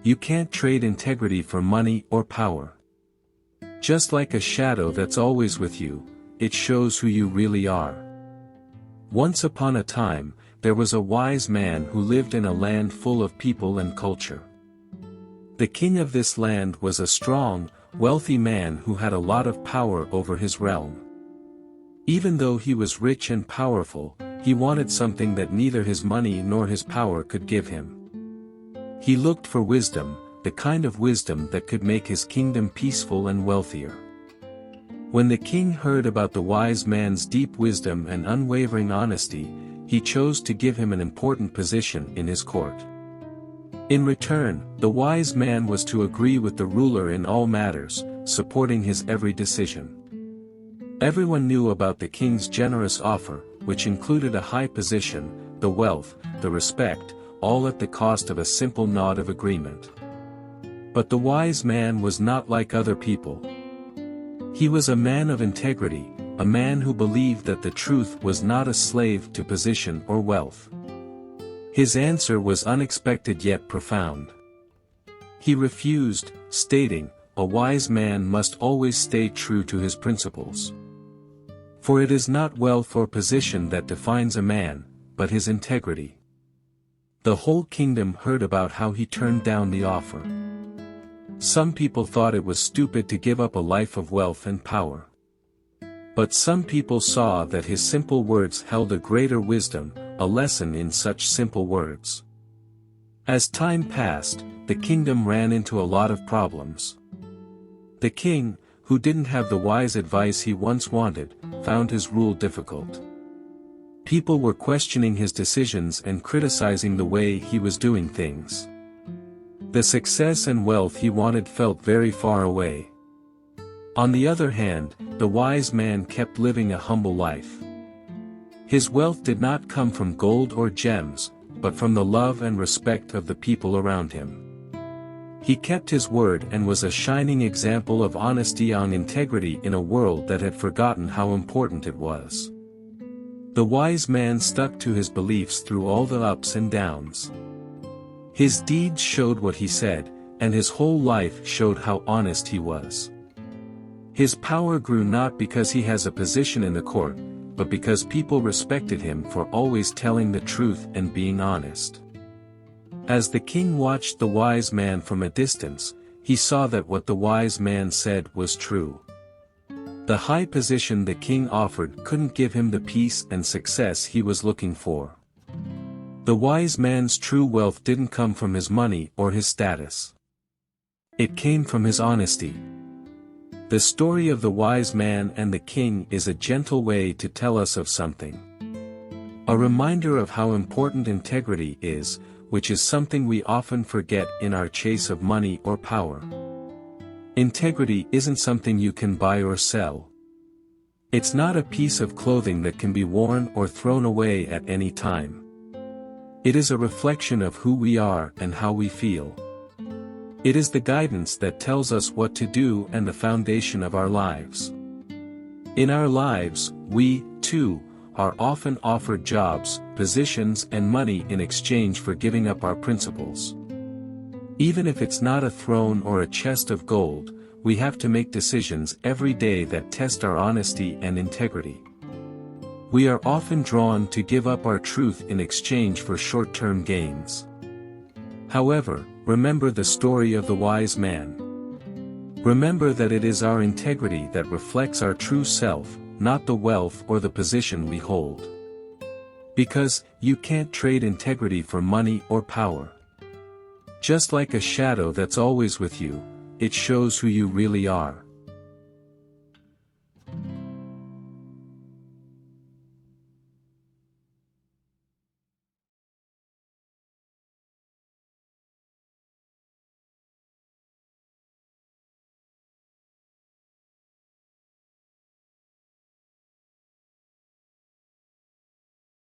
You can't trade integrity for money or power. Just like a shadow that's always with you, it shows who you really are. Once upon a time, there was a wise man who lived in a land full of people and culture. The king of this land was a strong, wealthy man who had a lot of power over his realm. Even though he was rich and powerful, he wanted something that neither his money nor his power could give him. He looked for wisdom, the kind of wisdom that could make his kingdom peaceful and wealthier. When the king heard about the wise man's deep wisdom and unwavering honesty, he chose to give him an important position in his court. In return, the wise man was to agree with the ruler in all matters, supporting his every decision. Everyone knew about the king's generous offer, which included a high position, the wealth, the respect, all at the cost of a simple nod of agreement. But the wise man was not like other people. He was a man of integrity, a man who believed that the truth was not a slave to position or wealth. His answer was unexpected yet profound. He refused, stating, "A wise man must always stay true to his principles. For it is not wealth or position that defines a man, but his integrity." The whole kingdom heard about how he turned down the offer. Some people thought it was stupid to give up a life of wealth and power. But some people saw that his simple words held a greater wisdom, a lesson in such simple words. As time passed, the kingdom ran into a lot of problems. The king, who didn't have the wise advice he once wanted, found his rule difficult. People were questioning his decisions and criticizing the way he was doing things. The success and wealth he wanted felt very far away. On the other hand, the wise man kept living a humble life. His wealth did not come from gold or gems, but from the love and respect of the people around him. He kept his word and was a shining example of honesty and integrity in a world that had forgotten how important it was. The wise man stuck to his beliefs through all the ups and downs. His deeds showed what he said, and his whole life showed how honest he was. His power grew not because he has a position in the court, but because people respected him for always telling the truth and being honest. As the king watched the wise man from a distance, he saw that what the wise man said was true. The high position the king offered couldn't give him the peace and success he was looking for. The wise man's true wealth didn't come from his money or his status. It came from his honesty. The story of the wise man and the king is a gentle way to tell us of something. A reminder of how important integrity is, which is something we often forget in our chase of money or power. Integrity isn't something you can buy or sell. It's not a piece of clothing that can be worn or thrown away at any time. It is a reflection of who we are and how we feel. It is the guidance that tells us what to do and the foundation of our lives. In our lives, we, too, are often offered jobs, positions and money in exchange for giving up our principles. Even if it's not a throne or a chest of gold, we have to make decisions every day that test our honesty and integrity. We are often drawn to give up our truth in exchange for short-term gains. However, remember the story of the wise man. Remember that it is our integrity that reflects our true self, not the wealth or the position we hold. Because, you can't trade integrity for money or power. Just like a shadow that's always with you, it shows who you really are.